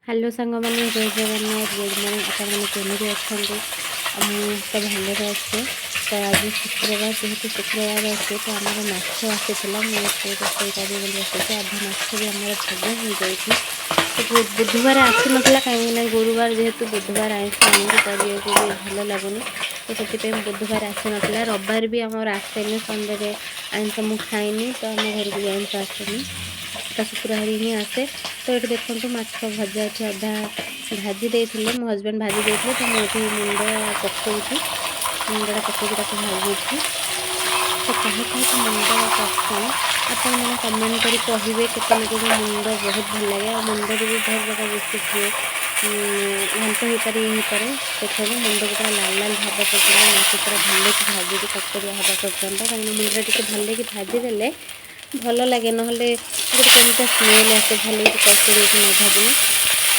Hello सांग मैंने जय जगन्नाथ गुड मॉर्निंग आपने केमी अच्छा तो भलरे अच्छे तो आज शुक्रवार जेहेतु शुक्रवार अच्छे तो आम माछ आसाला मुझे रोषे करी बसुचे अधा माछ भी आम भजा हो जाए तो बुधवार आसी नाला कहीं गुरुवार जेहेतु बुधवार आइंस आने को भी भल लगुनि तो से बुधवार आसी नाला रविवार भी आम आसेनि संडे आइंस मुझे खाइनि तो आम घर को भी आइंस आसेनि तो शुक्रवार ही आसे तो ये देखो माछ भजा अच्छे अधा भाजी देते मो हजबैंड भाजी देते तो मुझे मुंड पकाऊँगी मुंडा पकई भाजी तो कहे कहे मुंड पसंद आपण मैंने कमेंट कर कहे केते लोग मुंड बहुत भल लगे और मुंड भी बहुत प्रकार रेसिपी हुए घंट हो पारे ये पारे देखो मुंड को पूरा लाल लाल भाव पर्यटन माछ पूरा भल कि भाजी ककड़िया हवा पर्यटन कहीं मुंडा टी भल कि भाजीदे भल लगे ना कमी स्मेल आसे भल कषि देती न भाजने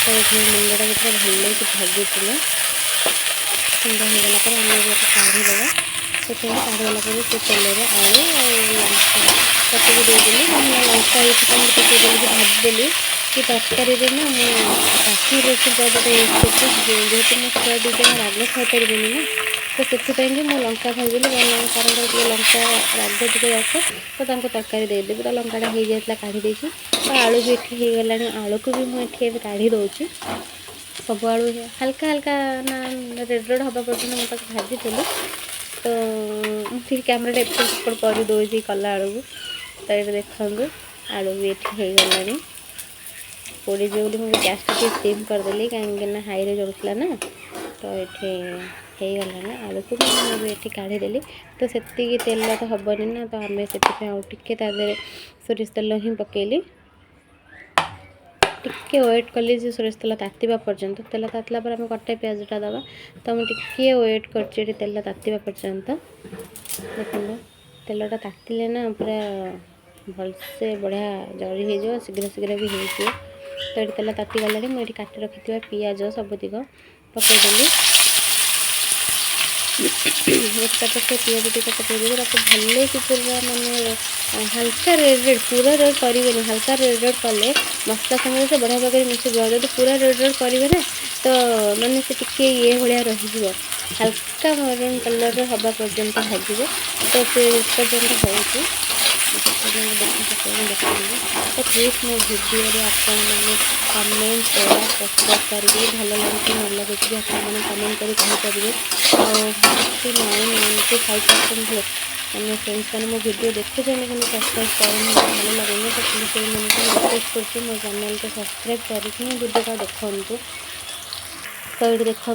तो ये मुंडा को पूरा भल कि भाजी ठंडा होगला आम काढ़ीदे से काढ़ीगला से तेल आलू पकड़ देदेली लंका ये पकईदेली कि भाजीदेली कि तरकारी ना मुझे रोषे पाउडर यूज कर जेहेतु मो छुआ दुईटा राग खाईपारे ना तो से मुझे लंका भाजदेली कारण लंका राग टे आसे तो तरकारी देदेवी तो लंकाटा हो जाता काढ़ी तो आलू भी ये होगला आलू को भी मुझे काढ़ी दूसरी सब आलू हल्का हल्का ना रेड रेड हवा पर्यटन मुझे भाजीदेली तो मुझे कैमेरा एपट सेपट करदे कला आलू तो ये देखो आलू भी ये होगला पोड़ी जो मुझे गैस टी सिम करदेली कहीं हाई रे जलूला ना तो ये होगला ना आलू को मुझे काढ़ीदेली तो से तेल तो हेनी ना तो आम से आउे तादे सोरिष तेल ही पकेली टिके वेट कली सोरिष तेल तातीबा पर्यंत तेल तातला पर आम कटा पियाजटा दबा तो मुझे वेट कर तेल तातीबा पर्यंत देखो तेलटा तातिले ना पूरा भलसे बढ़िया जरी हो शीघ्र शीघ्र भी हो तो ये तेल ताती गला मुझे काटी रखी पियाज सबुतिक पकईदेली पके पियाज टी पकईदेवी भले कि पूरा मानने हल्का रेड रेड पूरा रेड करेंगे हल्का रेड रेड कले मसला सामने से बढ़िया भाग मिसे जाओ जो पूरा रेड रेड करेंगे ना तो मानने से टिके ये भाया रही हल्का मरून कलर हवा पर्यंत भाजो तो से पर्यंत हो तो प्लीज मो भिडियो आपने कमेंट शेयर सब्सक्राइब करके भल लगे कि न लगे कि आपने कमेंट कर कहींपारे और 95% लोग मैंने फ्रेंड्स मैंने मो भिडियो देखुं कि सब्सक्राइब करें भल लगे तो प्लीज से रिक्वेस्ट करके मो चैनल को सब्सक्राइब करके भिडियोटा देखु तो ये देखु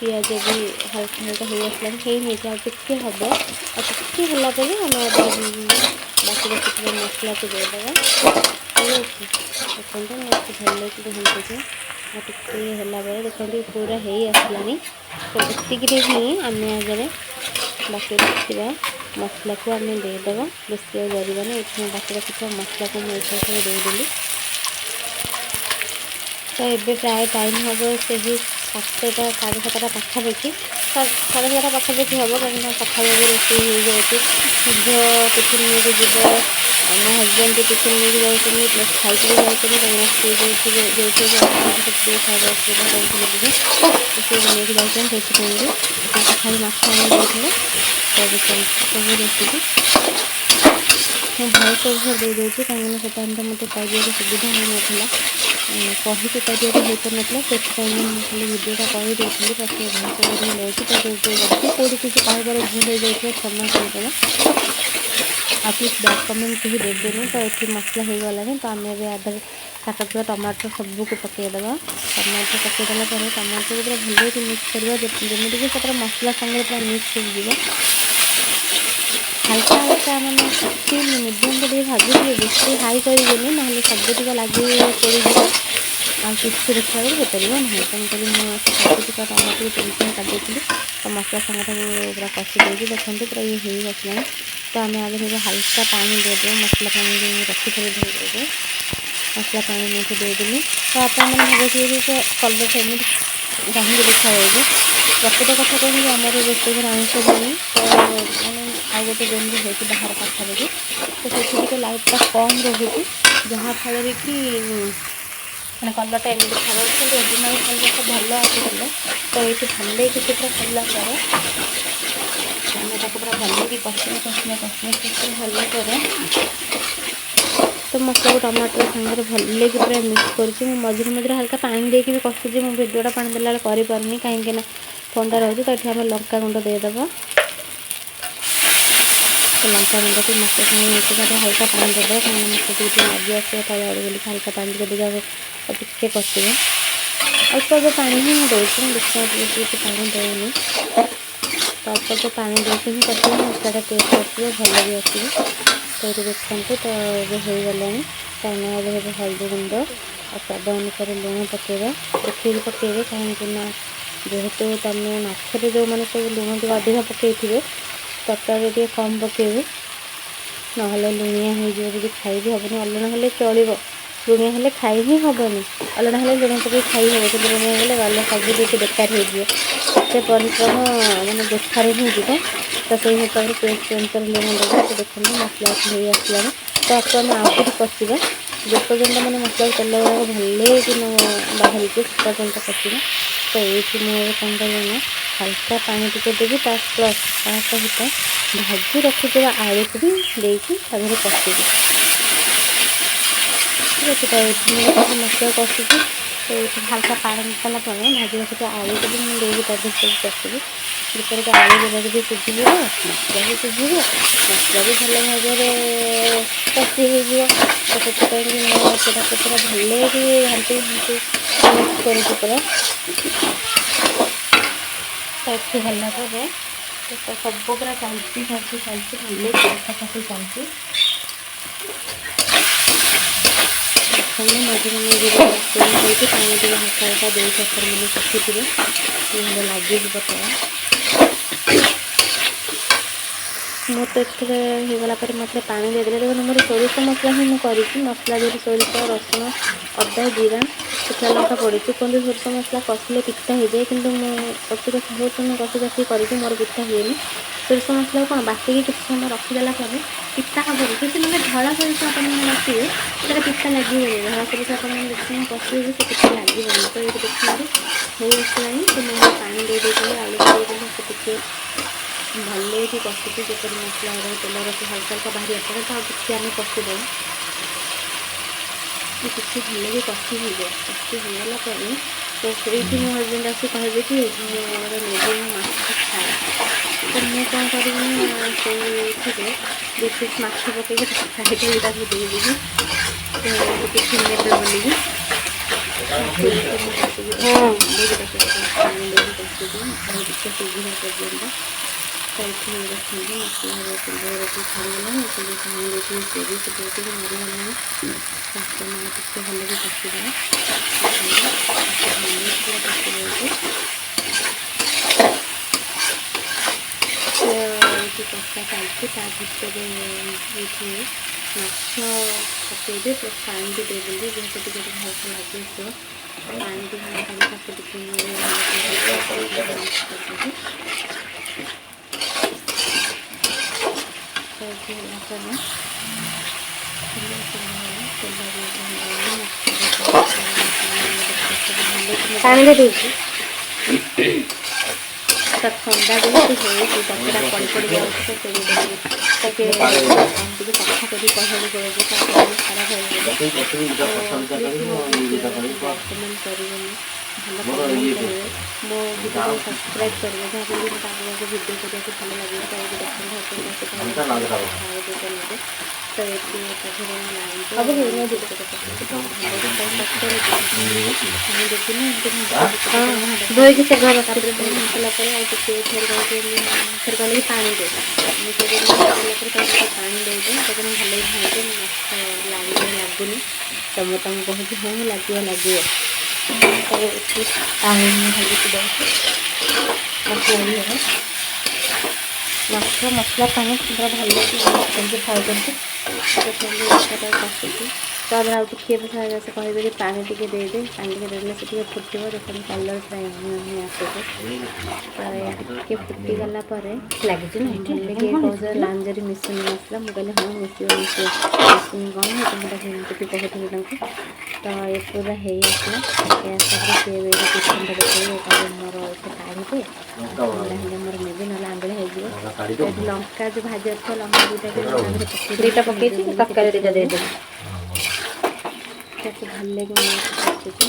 पियाज भी हल्का हल्का हो आसला टे हम और टे होगापर आम बाकी रखी मसला को देदेगा देखते भल कि घंटे और टे है देखते पूरा हो आसलानी तो ये ही आम आगे बाकी रखा मसला को आम देदेवा बेसी जरबानी ये बाकी रखा मसला को मुझे सब देदेली तो ये प्राय टाइम हम से 7टा 7:30 पाखापाखि 7:30 पाखापाखि हम कहीं सका रोषे हो जाए झील टिफिन नहीं जी मो हजबैंड भी टिफिन नहीं जाऊँगी प्लस खाई जाऊँगी कहीं स्कूल जो खाଇବା असुविधा होगी सी नहीं जाऊँ से सका माछ आने सब रेसिपी मैं भॉइस ओवर दे दूसरी कहीं से टाइम मत पाइबा सुविधा हो ना कहीकि पारिया हो पार ना से खाली भिडियोटा कहीदी बाकी भॉइस ओवर ही लगे तो जब कौटी किसी कहबार भूल हो जाए क्षमा करदेव आप प्लीज बैक कमेंट कहीं देदेनि तो ये मसला हो गलानी तो आम आधा काटुवा टमाटर सबको पकईदेवा टमाटर पकईदेला टमाटर को पूरा भल कि मिक्स करवा जमीक पूरा मसला संगे पूरा मिक्स हो हल्का हल्का मैंने मीडियम टे भाजी बेसी हाई करेंगे ना सबूतिक लगे पड़े आ कि देखा हो पार ना तेणुक मुझे सबूतिक टमाटर को काटी तो मसला संगे पूरा कषि देगी देखते पूरा ये हो आसला तो आम आगे हल्का पानी देदेव मसला पानी जो रखी धोदेव मसला पानी मुझे देदेली तो आप भावे कलर सेमती कहीं देखा प्रकृत कथा कही आम रोषे घर आइंस देनी तो मैंने आउ गोटे दिन भी होती बाहर पाखापाखि तो से लाइटा कम रोचे जहाँफल कि ମାନେ କଲର୍ଟା ଏମିତି ଖରାପ କିନ୍ତୁ ଅରିଜିନାଲ୍ କଲର୍ଟା ଭଲ ଆସିଥିଲା। ତ ଏଇଠି ଭଲକି ସେ ପୁରା କଲା ପରେ ଆମେ ତାକୁ ପୁରା ଭଲକି କଷିବା ଭଲ ପରେ ତ ମସଲାକୁ ଟମାଟର ସାଙ୍ଗରେ ଭଲକି ପୁରା ମିକ୍ସ କରୁଛି। ମୁଁ ମଝିରେ ମଝିରେ ହାଲକା ପାଣି ଦେଇକି ବି କଷୁଛି। ମୁଁ ଭିଡ଼ିଓଟା ପାଣି ଦେଲା ବେଳେ କରିପାରୁନି କାହିଁକିନା ଥଣ୍ଡା ରହୁଛି। ତ ଏଠି ଆମେ ଲଙ୍କାଗୁଣ୍ଡ ଦେଇଦେବା। ତ ଲଙ୍କାଗୁଣ୍ଡକୁ ମସଲା ସାଙ୍ଗେ ମିଶି ହାଲକା ପାଣି ଦେବା କାହିଁକିନା ମସଲା ଟିକେ ଲାଗି ଆସିବ ତଳେ ଆଡ଼ୁ ବୋଲି ହାଲକା ପାଣି ଟିକେ ଟିକେ କଷିବା। ଅଳ୍ପ ଅଳ୍ପ ପାଣି ହିଁ ମୁଁ ଦେଉଛି, ମୁଁ ବେଶୀ ପାଣି ଦେଉନି। ତ ଅଳ୍ପ ଅଳ୍ପ ପାଣି ଦେଇକି ହିଁ କଷିବା, ମସଲାଟା ଟେଷ୍ଟ ଆସିବ, ଭଲ ବି ଆସିବ। ତ ଏଇଠି ଦେଖନ୍ତୁ ତ ଏବେ ହେଇଗଲାଣି। ତ ଆମେ ଏବେ ହଳଦୀ ଗୁଣ୍ଡ ଆଉ ସ୍ୱାଦ ଅନୁସାରେ ଲୁଣ ପକାଇବା, ଦେଖିକି ପକାଇବେ କାହିଁକିନା ଯେହେତୁ ତୁମେ ମାଛରେ ଯେଉଁମାନେ ସବୁ ଲୁଣ ଟିକେ ଅଧିକା ପକାଇଥିବେ ତରକାରୀରେ ଟିକେ କମ୍ ପକାଇବେ, ନହେଲେ ଲୁଣିଆ ହେଇଯିବ, ଯଦି ଖାଇବି ହେବନି। ଅଲଣା ହେଲେ ଚଳିବ, ଲୁଣିଆ ହେଲେ ଖାଇ ହିଁ ହେବନି। ଅଲଣା ହେଲେ ଲୁଣ ପକାଇ ଖାଇ ହେବ, କିନ୍ତୁ ଲୁଣିଆ ହେଲେ ଗଲେ ସବୁ କିଛି ବେକାର ହେଇଯିବ। ଏତେ ପରିଶ୍ରମ ମାନେ ବେକାର ହିଁ ଯିବ। ତ ସେଇ ହିସାବରେ ଟେଷ୍ଟ ଅନୁସାରେ ଲୁଣ ଦେବା। ତ ଦେଖନ୍ତୁ ମସଲା ହେଇ ଆସିଲାଣି। ତ ଆକୁ ଆମେ ଆଉ ଟିକେ କଷିବା, ଯେପର୍ଯ୍ୟନ୍ତ ମାନେ ମସଲାକୁ ତେଲ ଗୁଡ଼ାକ ଭଲକି ବାହାରିଛି ସେ ପର୍ଯ୍ୟନ୍ତ କଷିବା। ତ ଏଇଠି ମୁଁ ଏବେ କ'ଣ କରିବି ନା ହାଲକା ପାଣି ଟିକେ ଦେବି, ତା ସହିତ ଭାଜି ରଖିଥିବା ଆଳୁକୁ ବି ଦେଇକି ତା ଦେହରେ କଷିବି। ଠିକ୍ ଅଛି। ତ ଏଇଠି ମୁଁ ମସଲା କଷୁଛି। ତ ଏଇଠି ହାଲକା ପାଣି ଦେଲା ପରେ ଭାଜି ରଖିଥିବା ଆଳୁକୁ ବି ମୁଁ ଦେଇକି ତା ଦେହରେ ସବୁ କଷିବି। ଯେପରିକି ଆଳୁ ଗୁଡ଼ାକ ବି ସିଝିଯିବ, ମସଲା ବି ସିଝିବ, ମସଲା ବି ଭଲ ଭାବରେ କଷି ହେଇଯିବ। ତ ସେଥିପାଇଁକି ମୁଁ ସେଟାକୁ ପୁରା ଭଲକି ଘାଣ୍ଟି ମିକ୍ସ କରୁଛି ପୁରା। ତ ଏଠି ହେଲା ପରେ ସବୁ ପୁରା ଚାଲିଛି ଭଲକି କଷାକଷି ଚାଲିଛି। ଦେଖନ୍ତୁ ମଝିରେ ମଝିରେ ତେଲ ଦେଇକି ପାଣି ଟିକେ ହାଲକା ହାଲକା ଦେଇକି ଆପଣମାନେ କଷୁଥିବେ, ନହେଲେ ଲାଗିଯିବ ତଳ। ମୁଁ ତ ଏଥିରେ ହେଇଗଲା ପରେ ମତେ ପାଣି ଦେଇଦେଲେ। ଦେଖନ୍ତୁ ମୋର ସୋରିଷ ମସଲା ହିଁ ମୁଁ କରିଛି। ମସଲା ଦେହରେ ସୋରିଷ, ରସୁଣ, ଅଦା, ଜିରା, ଶୁଖିଲା ଲଙ୍କା ପଡ଼ିଛି। କୁହନ୍ତି ସୋରିଷ ମସଲା କଷିଲେ ପିତା ହେଇଯାଏ, କିନ୍ତୁ ମୁଁ ବହୁତ ସମୟ କଷି କରିଛି, ମୋର ପିତା ହୁଏନି। ସୋରିଷ ମସଲାକୁ କ'ଣ ବାଟିକି କିଛି ସମୟ ରଖିଦେଲା ପରେ ପିତା ହେବନି, କିଛି ମାନେ ଧଳା ସୋରିଷ ଆପଣମାନେ ବାଟିବେ ସେଇଟା ପିତା ଲାଗିବନି। ଧଳା ସୋରିଷ ଆପଣମାନେ କିଛି ସମୟ କଷିବେ ସେ ପିତା ଲାଗିବନି। ତ ଏଇଠି ଦେଖନ୍ତୁ ହେଇ ଆସିଲାଣି। ତ ମୁଁ ପାଣି ଦେଇଦେଇଥିଲି, ଆଳୁ ଦେଇଦେଲି, ସେ ଟିକେ ଭଲକି କଷୁଛି ଯେପରି ମସଲା ଗୁଡ଼ାକ ତେଲରେ ହାଲକା ହାଲକା ବାହାରି ଆସିଲା। ତ ଆଉ କିଛି ଆମେ କଷିଦେବା, କିଛି ଭଲକି କଷି ହେଇଯିବ। କଷି ହେଇଗଲା ପରେ ତ ସେଇଠି ମୋ ହଜବେଣ୍ଡ ଆସି କହିବେ କି ମୋର ନେବି ମୁଁ ମାଛ ଖାଏ। ତ ମୁଁ କ'ଣ କରିବି ନା ସେଇଥିରେ 2 ପିସ୍ ମାଛ ପକାଇକି ତାକୁ ଫ୍ରାଏ କରି ତାକୁ ଦେଇଦେବି, ଟିଫିନ୍ ନେବେ ବୋଲିକି। ସେଇଠି ମୁଁ କଷିକି ପାଣି ଦେଇକି କଷିଦିଏ ଆଉ ଟିକେ ସିଝିବା ପର୍ଯ୍ୟନ୍ତ। ତ ଏଠି ଦେଖନ୍ତୁ ମସଲା ତେଲରେ ଛାଡ଼ିଗଲାଣି। ଏଠି ପାଣି ଦେଇକି କୋବି ଫୁଟାଇକି ମରିଗଲାଣି। ତାକୁ ଆମେ ଟିକେ ଭଲକି କଷିଦେବା। ଭଲକି ପୁରା କଷି ଦେଇକି ଏଇଠି କଷା ଚାଲିଛି। ତା ଭିତରେ ଏଇଠି ମାଛ ପକାଇବେ ପ୍ଲସ୍ ପାଣି ବି ଦେଇଦେଲି, ଯେହେତୁ ଟିକେ ଭଲସେ ଲାଗି ଆସିବ। ପାଣି ବି ତାକୁ ଟିକେ ଏଠି ହେଲା ପରେ ପାଣି ଦେଇଦେଇଛି। ତ ଥଣ୍ଡା ଯେହେତୁ ହେଉଛି ତାକୁ ପଡ଼ି ପଡ଼ି ଯାଉଛି। ତ ସେଇଟାକୁ ତାକେ ଟିକେ ସଫା କରି କହିବାକୁ ପଡ଼ିବ। ତ ଆପଣଙ୍କୁ ଖରାପ ହେଇଯିବ। କମେଣ୍ଟ କରିବେନି, ଭଲ କମେଣ୍ଟ କରିବେ, ମୋ ଭିଡ଼ିଓକୁ ସବସ୍କ୍ରାଇବ୍ କରିବେ, ଯାହାଫଳରେ ମୋତେ ଆଗକୁ ଭିଡ଼ିଓ କରିବାକୁ ଭଲ ଲାଗିବ। ତ ଏଇଠି ଦେଖନ୍ତୁ ଆପଣଙ୍କ ତ ଏଠି ତାଦେହରେ ଧୋଇକି ସେ ଘର ତାପରେ ମସଲା ପରେ ଆଉ ଟିକେ ଫେର କହିଲେ ପାଣି ଦେଇ ମୁଁ ଦେଲା ପରେ ତାକୁ ପାଣି ଦେଇଦିଏ। ତାକୁ ମୁଁ ଭଲକି ଭାଜେ, ମାଛ ଲାଗୁନି। ତ ମୁଁ ତାଙ୍କୁ କହୁଛି ହଁ ଲାଗିବ। ତ ଏଠି ପାଣି ଭାଜିକି ଦେଉଛି ମାଛ ମସଲା ପାଣି ପୁରା ଭଲକି ଫ୍ରାଏ କରିଛି। କଷୁଛି ତାପରେ ଆଉ ଟିକେ ସେ କହିବେ ଯେ ପାଣି ଟିକେ ଦେଇଦେ, ପାଣି ଟିକେ ଦେଇଦେଲେ ସେ ଟିକେ ଫୁଟିବ। ଦେଖନ୍ତୁ କଲର୍ ପୁରା ଏମିତି ଆସୁଛି। ତ ଟିକେ ଫୁଟିଗଲା ପରେ ଲାଗିଛି ନା ହେଲେ କିଏ କହୁଛ ଲାଞ୍ଜରି ମିଶୁନି ମସଲା। ମୁଁ କହିଲି ହଁ ମିଶିବ ମିଶୁନି କ'ଣ ହେଇଛି ମୁଁ ତାକୁ ଏମିତି କହୁଥିଲି ତାଙ୍କୁ। ତ ଏ ପୁରା ହେଇ ଆସିଲା। ଗ୍ୟାସ୍ ତାପରେ ସିଏ ବି ଟିଫିନ୍ଟା ଦେଖେଇବେ କହିବେ ମୋର ସେ କାଢ଼ିଦେ, ଥଣ୍ଡା ହେଲେ ମୋର ନେବି ନହେଲେ ଆମ୍ବିଳା ହେଇଯିବ। ଏଠି ଲଙ୍କା ଯେଉଁ ଭାଜି ରଖିଥିବା ଲଙ୍କା ଦୁଇଟା ପକେଇଛି, ତରକାରୀ ଦୁଇଟା ଦେଇଦେବି। ତାକୁ ଭଲ ଲାଗି ମୁଁ ପକାଉଛି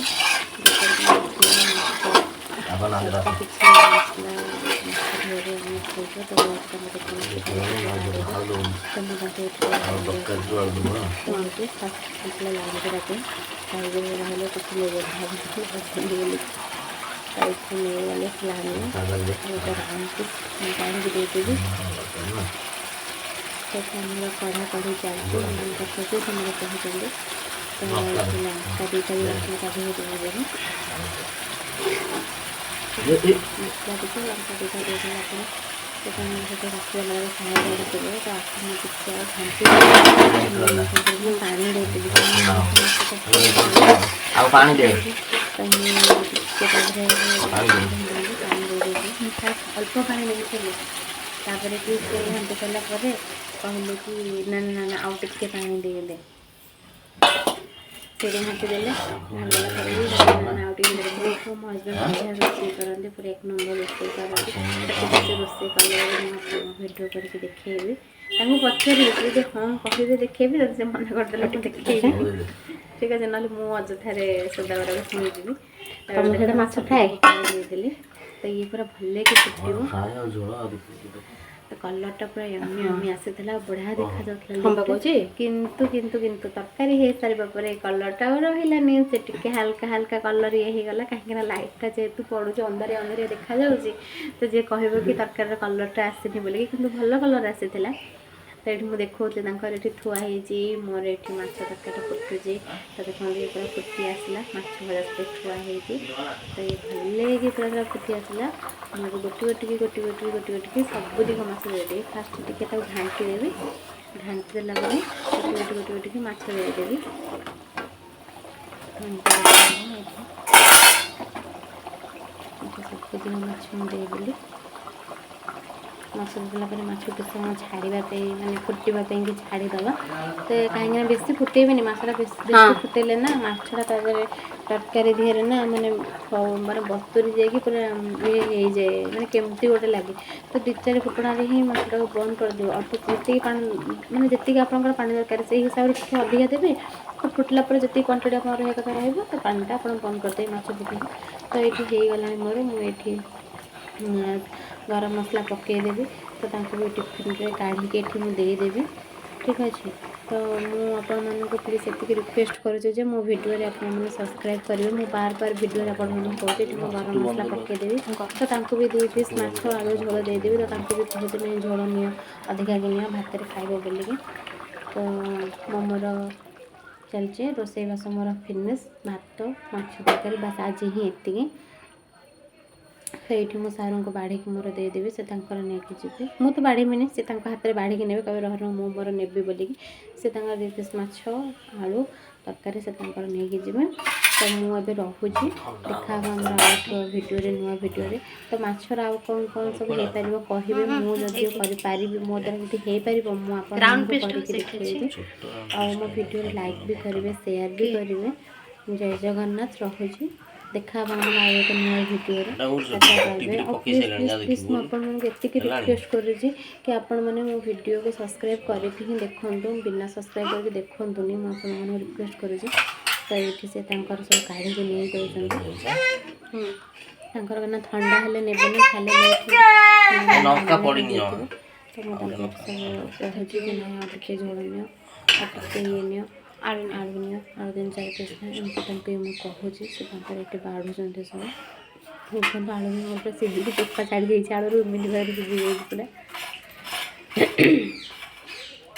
ଲାଞ୍ଜରାକୁ ଖାଇକି ରହିଲେ କିଛି ଭାବୁଛନ୍ତି ବୋଲି ଖାଇକି ନେଇଗଲେ ଲାଞ୍ଜ କାଢ଼ିକି ଦେଇଦେବି। ସେଠି ଆମର କଢ଼ା କଢ଼ି ଚାଲିଛି, କଷୁଛି ସେମାନେ କହୁଛନ୍ତି। ତ ଲଙ୍କା ଦୁଇଟା ବି ରଖିଲେ କାଢ଼ିକି ଦେଇଦେବି। ମସଲା ଟିକେ ଲଙ୍କା ଦୁଇଟା ଦେଇଦେଲା ପରେ ସେଟା ମୁଁ ସେଠି ରଖିଦେଲା ବେଳେ ସାହାଯ୍ୟ କରିଥିବ। ତ ଆପଣ ଟିକେ ଆଉ ଘାଣ୍ଟି ମୁଁ ପାଣି ଦେଇଦେବି। ଆଉ ପାଣି ଦେ, ତ ମୁଁ ଟିକେ ତାପରେ ପାଣି ଦେଇଦେବି। ମୁଁ ଫାଷ୍ଟ ଅଳ୍ପ ପାଣି ଦେଇଥିଲି, ତାପରେ କି ସେ ଘାଣ୍ଟି ସାରିଲା ପରେ କହିଲେ କି ନା ନା ନା ଆଉ ଟିକେ ପାଣି ଦେଇଦେ। ସେଇଠି ଘାଣ୍ଟି ଦେଲେ, ଘାଣ୍ଟିଲା ପରେ ବି ଆଉ ଟିକେ ମୋ ହଜବେଣ୍ଡ ବଢ଼ିଆ ରୋଷେଇ କରନ୍ତି, ପୁରା 1 ନମ୍ବର ରୋଷେଇ କରନ୍ତି। ସେ ରୋଷେଇ କଲେ ମୁଁ ଆପଣଙ୍କୁ ଭିଡ଼ିଓ କରିକି ଦେଖେଇବି। ତାଙ୍କୁ ପଚାରିବି ଯଦି ହଁ କହିବେ ଦେଖେଇବି, ଯଦି ସେ ମନା କରିଦେଲେ ମୁଁ ଦେଖେଇବି। ଠିକ୍ ଅଛି, ନହେଲେ ମୁଁ ଅଯଥାରେ ସଦାଗୁଡ଼ାକ ଶୁଣିଯିବି। ସେଇଟା ମାଛ ଫ୍ରାଏ ଦେଇଦେଲି। ତ ଇଏ ପୁରା ଭଲକି ଫୁଟିବ। କଲର୍ଟା ପୁରା ୟମି ଆସିଥିଲା, ବଢ଼ିଆ ଦେଖାଯାଉଥିଲା। କିନ୍ତୁ ତରକାରୀ ହେଇସାରିବା ପରେ କଲର୍ଟା ଆଉ ରହିଲାନି। ସେ ଟିକେ ହାଲକା କଲର୍ ଇଏ ହେଇଗଲା, କାହିଁକିନା ଲାଇଟ୍ଟା ଯେହେତୁ ପଡ଼ୁଛି ଅନ୍ଧାରିଆ ଦେଖାଯାଉଛି। ତ ଯିଏ କହିବ କି ତରକାରୀର କଲର୍ଟା ଆସିନି ବୋଲିକି, କିନ୍ତୁ ଭଲ କଲର୍ ଆସିଥିଲା। ତ ଏଠି ମୁଁ ଦେଖାଉଛି ତାଙ୍କର ଏଠି ଥୁଆ ହେଇଛି, ମୋର ଏଠି ମାଛ ତରକାରୀଟା ଫୁଟୁଛି। ତ ଦେଖନ୍ତୁ ଇଏ ପୁରା ଫୁଟି ଆସିଲା, ମାଛ ଭଜା ସେଠି ଥୁଆ ହେଇଛି। ତ ଇଏ ଭଲକି ପୁରା ଫୁଟି ଆସିଲା। ମୁଁ ଏବେ ଗୋଟି ଗୋଟିକି ସବୁଦିନ ମାଛ ଦେଇଦେବି। ଫାଷ୍ଟ ଟିକେ ତାକୁ ଘାଣ୍ଟି ଦେବି, ଘାଣ୍ଟି ଦେଲା ପରେ ଗୋଟି ମାଛ ଦେଇଦେବି। ସବୁଦିନ ମାଛ ମୁଁ ଦେଇଦେଲି। ମାଛ ଦେଇଦେଲା ପରେ ମାଛ କିଛି ସମୟ ଛାଡ଼ିବା ପାଇଁ, ମାନେ ଫୁଟିବା ପାଇଁ କି ଛାଡ଼ିଦେବା। ତ କାହିଁକିନା ବେଶୀ ଫୁଟେଇବେନି, ମାଛଟା ବେଶୀ ଫୁଟେଇଲେ ନା ମାଛଟା ତା ଦେହରେ ତରକାରୀ ଦିହରେ ନା ମାନେ ବତୁରି ଯାଇକି ପୁରା ଇଏ ହେଇଯାଏ, ମାନେ କେମିତି ଗୋଟେ ଲାଗେ। ତ 2-4 ଫୁଟଣାରେ ହିଁ ମାଛଟାକୁ ବନ୍ଦ କରିଦେବ। ଅଳ୍ପ ଯେତିକି ପାଣି, ମାନେ ଯେତିକି ଆପଣଙ୍କର ପାଣି ଦରକାର ସେଇ ହିସାବରେ ଟିକେ ଅଧିକା ଦେବେ। ତ ଫୁଟିଲା ପରେ ଯେତିକି କ୍ୱାଣ୍ଟିଟି ଆପଣଙ୍କର ରହିବା କଥା ରହିବ, ତ ପାଣିଟା ଆପଣ ବନ୍ଦ କରିଦେବେ ମାଛ ପକେଇକି। ତ ଏଇଠି ହେଇଗଲାଣି ମୋର। ମୁଁ ଏଇଠି ଗରମ ମସଲା ପକାଇଦେବି। ତ ତାଙ୍କୁ ବି ଟିଫିନ୍ରେ କାଢ଼ିକି ଏଠି ମୁଁ ଦେଇଦେବି। ଠିକ୍ ଅଛି। ତ ମୁଁ ଆପଣମାନଙ୍କୁ ପ୍ଲିଜ୍ ଏତିକି ରିକ୍ୱେଷ୍ଟ କରୁଛି ଯେ ମୋ ଭିଡ଼ିଓରେ ଆପଣମାନେ ସବସ୍କ୍ରାଇବ୍ କରିବେ। ମୁଁ ବାର ଭିଡ଼ିଓରେ ଆପଣମାନଙ୍କୁ କହୁଛି ଏଠି ମୁଁ ଗରମ ମସଲା ପକାଇଦେବି। ତ ତାଙ୍କୁ ବି 2 ପିସ୍ ମାଛ ଆଳୁ ଝୋଳ ଦେଇଦେବି। ତ ତାଙ୍କୁ ବି କହୁଛି ନାଇଁ ଝୋଳ ନିଅ, ଅଧିକା ନିଅ, ଭାତରେ ଖାଇବ ବୋଲିକି। ତ ମୋର ଚାଲିଛି ରୋଷେଇବାସ, ମୋର ଫିନିଶ୍। ଭାତ, ମାଛ ତରକାରୀ, ବାସ୍ ଆଜି ହିଁ ଏତିକି। ସେଇଠି ମୁଁ ସାର୍ଙ୍କୁ ବାଢ଼ିକି ମୋର ଦେଇଦେବି, ସେ ତାଙ୍କର ନେଇକି ଯିବେ। ମୁଁ ତ ବାଢ଼ିବିନି, ସେ ତାଙ୍କ ହାତରେ ବାଢ଼ିକି ନେବେ, କହିବେ ରହ ମୁଁ ମୋର ନେବି ବୋଲିକି। ସେ ତାଙ୍କର 2 ପିସ୍ ମାଛ ଆଳୁ ତରକାରୀ ସେ ତାଙ୍କର ନେଇକି ଯିବେ। ତ ମୁଁ ଏବେ ରହୁଛି, ଦେଖା ହେବ ଆମର ଆଉ ଭିଡ଼ିଓରେ, ନୂଆ ଭିଡ଼ିଓରେ। ତ ମାଛର ଆଉ କ'ଣ ସବୁ ହେଇପାରିବ କହିବେ, ମୁଁ ଯଦି କରିପାରିବି, ମୋ ଦ୍ୱାରା ଯଦି ହେଇପାରିବ ମୁଁ ଆପଣଙ୍କୁ କରିକି ଦେଖେଇବି। ଆଉ ମୋ ଭିଡ଼ିଓରେ ଲାଇକ୍ ବି କରିବେ, ସେୟାର ବି କରିବେ। ଜୟ ଜଗନ୍ନାଥ, ରହୁଛି। ଦେଖା ହେବ ଆମର ଆଉ ଏକ ନୂଆ ଭିଡ଼ିଓରେ। ପ୍ଲିଜ୍ ମୁଁ ଆପଣମାନଙ୍କୁ ଏତିକି ରିକ୍ୱେଷ୍ଟ କରୁଛି କି ଆପଣମାନେ ମୋ ଭିଡ଼ିଓକୁ ସବସ୍କ୍ରାଇବ୍ କରିକି ହିଁ ଦେଖନ୍ତୁ, ବିନା ସବସ୍କ୍ରାଇବ୍ କରିକି ଦେଖନ୍ତୁନି, ମୁଁ ଆପଣମାନଙ୍କୁ ରିକ୍ୱେଷ୍ଟ କରୁଛି। ତ ଏଇଠି ସେ ତାଙ୍କର ସବୁ କାଢ଼ିକି ନେଇ ଦେଉଛନ୍ତି। ତାଙ୍କର ନା ଥଣ୍ଡା ହେଲେ ନେବେନି, ଖାଲି ଲଙ୍କା ପଡ଼ିନି। ତ ମୁଁ ତାଙ୍କୁ ସବୁ କହୁଛି କି ନାଇଁ ଆଉ ଟିକେ ଝୋଳ ନିଅ, ଆଉ ଟିକେ ଇଏ ନିଅ, ଆଳୁ ନିଅ, ଆଳୁ 3-4 ପିସ୍ ନିଅ, ଏମିତି ତାଙ୍କୁ ମୁଁ କହୁଛି। ସେ ତାଙ୍କର ଏଠି ବାଢ଼ୁଛନ୍ତି ସବୁ। ଦେଖନ୍ତୁ ଆଳୁ ବି ମୋର ପୁରା ସିଝିକି ଚୋପା ଛାଡ଼ି ଯାଇଛି, ଆଳୁରୁ ଏମିତି ଭାବରେ ସିଝିଯାଇଛି ପୁରା।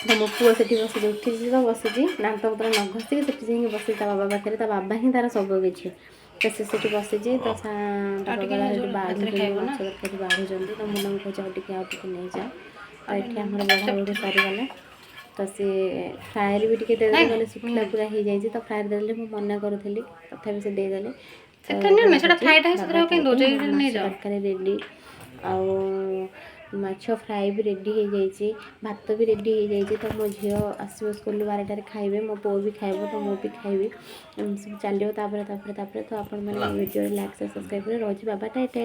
ତ ମୋ ପୁଅ ସେଠି ବସିଛି, ଉଠିଛି ତ ବସିଛି, ଦାନ୍ତ ପତ୍ର ନ ଘଷିକି ସେଠି ଯାଇକି ବସିଛି ତା ବାବା ପାଖରେ। ତା ବାବା ହିଁ ତାର ସବୁ କିଛି। ତ ସେ ସେଠି ବସିଛି। ତ ତା ବାବା ସେଠି ବାଢ଼ୁଛନ୍ତି, ମାଛ ତରକାରୀ ବାଢ଼ୁଛନ୍ତି। ତ ମୁଁ ତାଙ୍କୁ କହୁଛି ଆଉ ଟିକେ ନେଇଯାଅ। ତ ଏଠି ଆମର ବଢ଼ା ବଢ଼ି ସରିଗଲା। ତ ସେ ଫ୍ରାଏରେ ବି ଟିକେ ଦେଇଦେଲେ କହିଲେ ଶୁଖିଲା ପୁରା ହେଇଯାଇଛି ତ ଫ୍ରାଏରେ ଦେଇଦେଲେ ମୁଁ ମନା କରୁଥିଲି ତଥାପି ସେ ଦେଇଦେଲେ ତରକାରୀ ରେଡ଼ି ଆଉ ମାଛ ଫ୍ରାଏ ବି ରେଡ଼ି ହେଇଯାଇଛି ଭାତ ବି ରେଡ଼ି ହେଇଯାଇଛି ତ ମୋ ଝିଅ ଆସିବ ସ୍କୁଲରୁ 12টাରେ ଖାଇବେ ମୋ ପୁଅ ବି ଖାଇବ ତ ମୁଁ ବି ଖାଇବି ଏମିତି ସବୁ ଚାଲିବ ତାପରେ ତ ଆପଣମାନେ ଭିଡ଼ିଓରେ ଲାଇକ୍ ସବସ୍କ୍ରାଇବ୍ କରି ରହୁଛି ବାବା ଟାଟା।